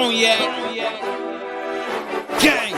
Cognac, gang.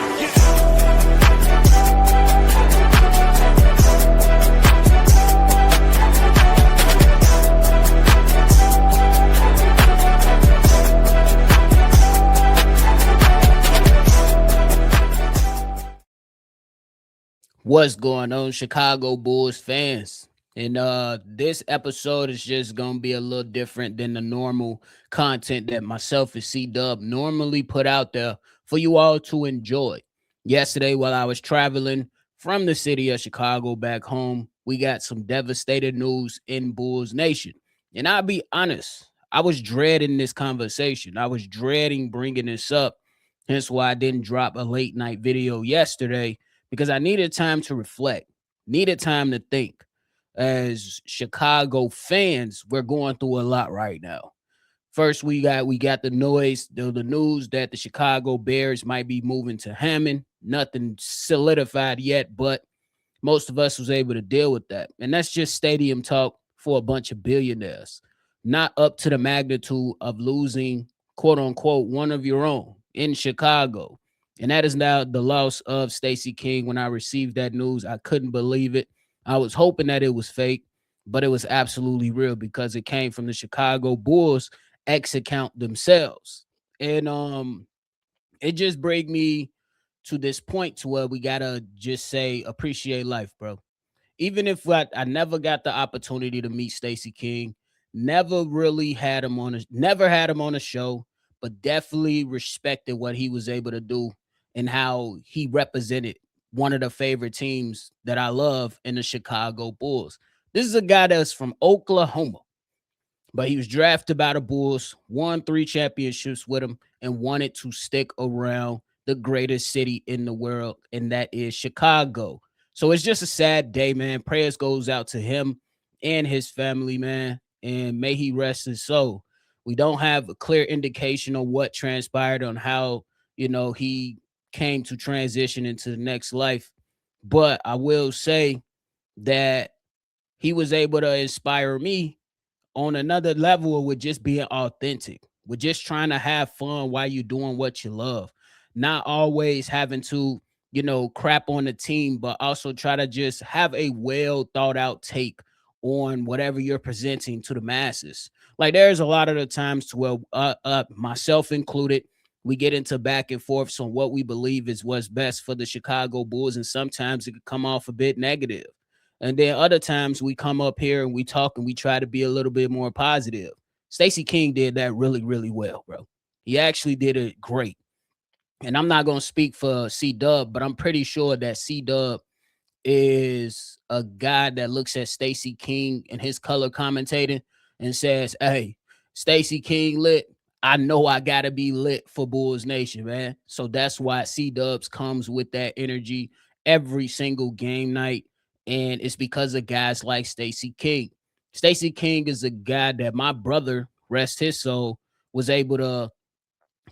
What's going on, Chicago Bulls fans? And this episode is just gonna be a little different than the normal content that myself and C Dub normally put out there for you all to enjoy. Yesterday, while I was traveling from the city of Chicago back home, we got some devastating news in Bulls Nation. And I'll be honest, I was dreading this conversation. I was dreading bringing this up. Hence why I didn't drop a late night video yesterday, because I needed time to reflect, needed time to think. As Chicago fans, we're going through a lot right now. First, we got the noise, the news that the Chicago Bears might be moving to Hammond. Nothing solidified yet, but most of us was able to deal with that. And that's just stadium talk for a bunch of billionaires, not up to the magnitude of losing, quote unquote, one of your own in Chicago. And that is now the loss of Stacey King. When I received that news, I couldn't believe it. I was hoping that it was fake, but it was absolutely real because it came from the Chicago Bulls X account themselves. And it just bring me to this point to where we gotta just say appreciate life, bro. Even if I never got the opportunity to meet Stacey King, never had him on a show, but definitely respected what he was able to do and how he represented one of the favorite teams that I love in the Chicago Bulls. This is a guy that's from Oklahoma, but he was drafted by the Bulls, won 3 championships with them, and wanted to stick around the greatest city in the world, and that is Chicago. So it's just a sad day, man. Prayers goes out to him and his family, man, and may he rest his soul. We don't have a clear indication of what transpired on how, he came to transition into the next life. But I will say that he was able to inspire me on another level with just being authentic, with just trying to have fun while you're doing what you love, not always having to, crap on the team, but also try to just have a well thought out take on whatever you're presenting to the masses. Like there's a lot of the times to where myself included, we get into back and forths on what we believe is what's best for the Chicago Bulls, and sometimes it could come off a bit negative. And then other times we come up here and we talk and we try to be a little bit more positive. Stacey King did that really, really well, bro. He actually did it great. And I'm not going to speak for C Dub, but I'm pretty sure that C Dub is a guy that looks at Stacey King and his color commentating and says, hey, Stacey King lit. I know I got to be lit for Bulls Nation, man. So that's why C Dubs comes with that energy every single game night. And it's because of guys like Stacey King. Stacey King is a guy that my brother, rest his soul, was able to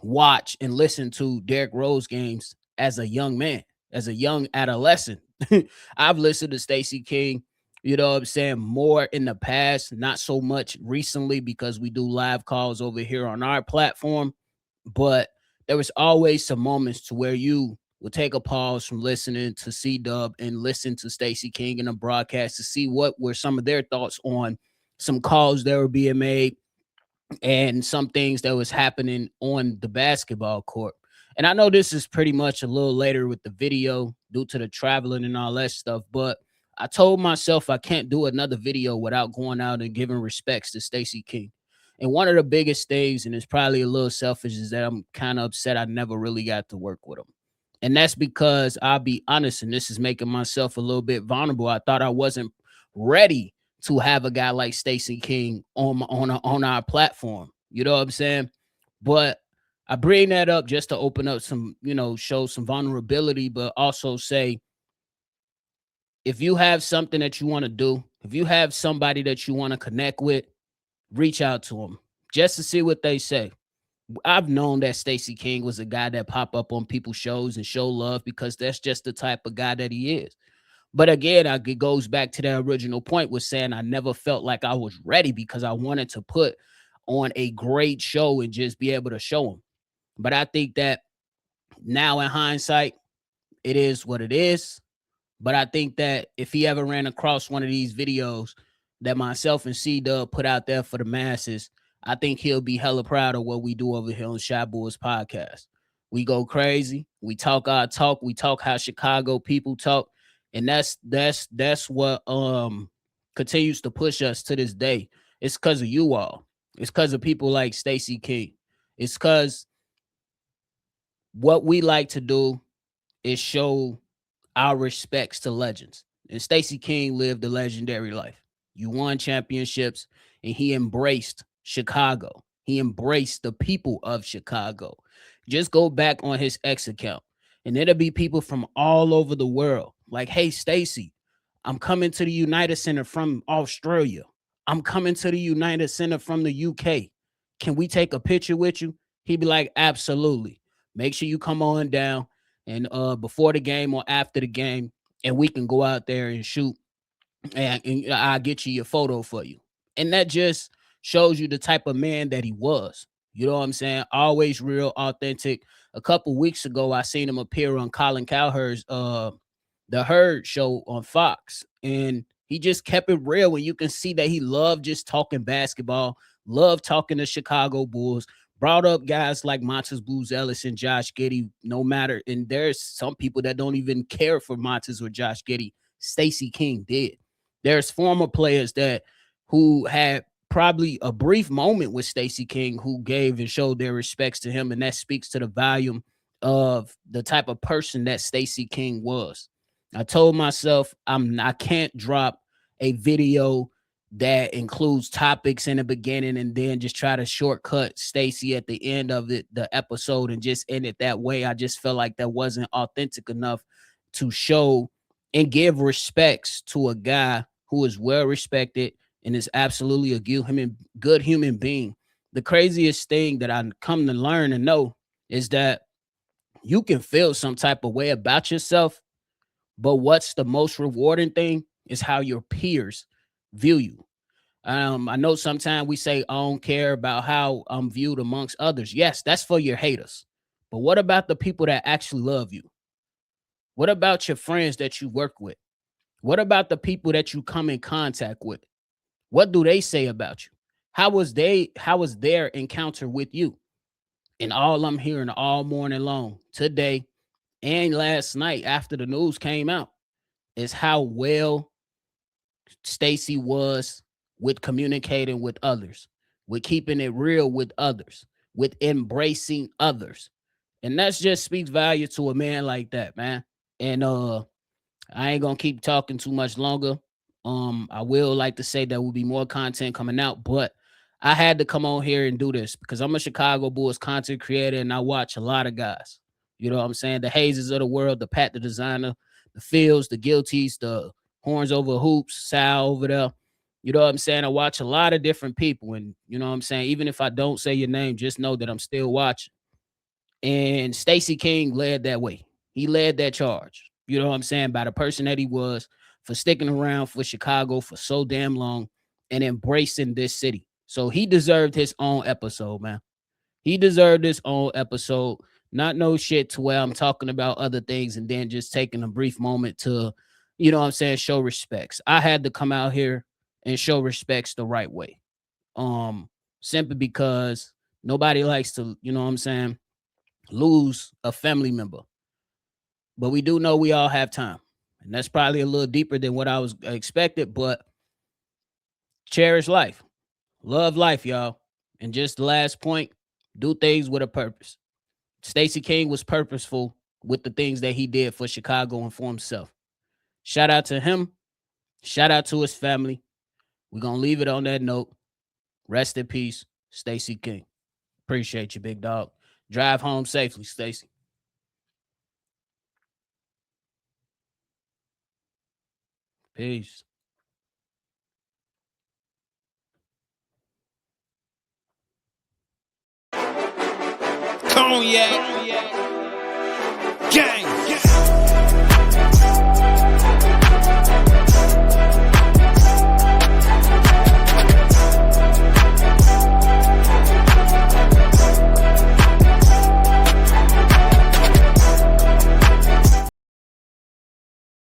watch and listen to Derrick Rose games as a young man, as a young adolescent. I've listened to Stacey King, more in the past, not so much recently because we do live calls over here on our platform. But there was always some moments to where you would take a pause from listening to C Dub and listen to Stacey King in a broadcast to see what were some of their thoughts on some calls that were being made and some things that was happening on the basketball court. And I know this is pretty much a little later with the video due to the traveling and all that stuff, but I told myself I can't do another video without going out and giving respects to Stacey King. And one of the biggest things, and it's probably a little selfish, is that I'm kind of upset I never really got to work with him. And that's because I'll be honest, and this is making myself a little bit vulnerable. I thought I wasn't ready to have a guy like Stacey King on our platform. You know what I'm saying? But I bring that up just to open up some, show some vulnerability, but also say, if you have something that you want to do, if you have somebody that you want to connect with, reach out to them just to see what they say. I've known that Stacey King was a guy that pop up on people's shows and show love because that's just the type of guy that he is. But again, it goes back to that original point with saying I never felt like I was ready because I wanted to put on a great show and just be able to show him. But I think that now in hindsight, it is what it is. But I think that if he ever ran across one of these videos that myself and C Dub put out there for the masses, I think he'll be hella proud of what we do over here on Shy Boys Podcast. We go crazy. We talk our talk. We talk how Chicago people talk, and that's what continues to push us to this day. It's because of you all. It's because of people like Stacey King. It's because what we like to do is show our respects to legends. And Stacey King lived a legendary life. You won championships, and he embraced Chicago. He embraced the people of Chicago. Just go back on his X account, and it'll be people from all over the world. Like, hey, Stacy, I'm coming to the United Center from Australia. I'm coming to the United Center from the UK. Can we take a picture with you? He'd be like, absolutely. Make sure you come on down and before the game or after the game, and we can go out there and shoot, and I'll get you your photo for you. And that just shows you the type of man that he was. You know what I'm saying? Always real, authentic. A couple weeks ago, I seen him appear on Colin Cowherd's the Herd show on Fox, and he just kept it real. And you can see that he loved just talking basketball, loved talking to Chicago Bulls, brought up guys like Montes Blues Ellis and Josh Giddey, no matter. And there's some people that don't even care for Montes or Josh Giddey. Stacey King did. There's former players that who had probably a brief moment with Stacey King who gave and showed their respects to him, and that speaks to the volume of the type of person that Stacey King was. I told myself I can't drop a video that includes topics in the beginning and then just try to shortcut Stacy at the end of the episode and just end it that way. I just felt like that wasn't authentic enough to show and give respects to a guy who is well respected and is absolutely a good human being. The craziest thing that I come to learn and know is that you can feel some type of way about yourself, but what's the most rewarding thing is how your peers view you. I know sometimes we say I don't care about how I'm viewed amongst others. Yes, that's for your haters. But what about the people that actually love you? What about your friends that you work with? What about the people that you come in contact with? What do they say about you? How was their encounter with you? And all I'm hearing all morning long today and last night after the news came out is how well Stacy was with communicating with others, with keeping it real with others, with embracing others. And that just speaks value to a man like that, man. And I ain't gonna keep talking too much longer. I will like to say there will be more content coming out, but I had to come on here and do this because I'm a Chicago Bulls content creator and I watch a lot of guys. You know what I'm saying? The Hazes of the world, the Pat the Designer, the Fields, the Guilties, the Horns Over Hoops, Sal over there. You know what I'm saying? I watch a lot of different people, and you know what I'm saying? Even if I don't say your name, just know that I'm still watching. And Stacey King led that way. He led that charge. You know what I'm saying? By the person that he was, for sticking around for Chicago for so damn long and embracing this city. So he deserved his own episode, man. He deserved his own episode. Not no shit to where I'm talking about other things and then just taking a brief moment to, you know what I'm saying, show respects. I had to come out here and show respects the right way. Simply because nobody likes to, you know what I'm saying, lose a family member. But we do know we all have time. And that's probably a little deeper than what I was expected, but cherish life. Love life, y'all. And just the last point, do things with a purpose. Stacey King was purposeful with the things that he did for Chicago and for himself. Shout out to him. Shout out to his family. We're going to leave it on that note. Rest in peace, Stacey King. Appreciate you, big dog. Drive home safely, Stacey. Peace. Cognac.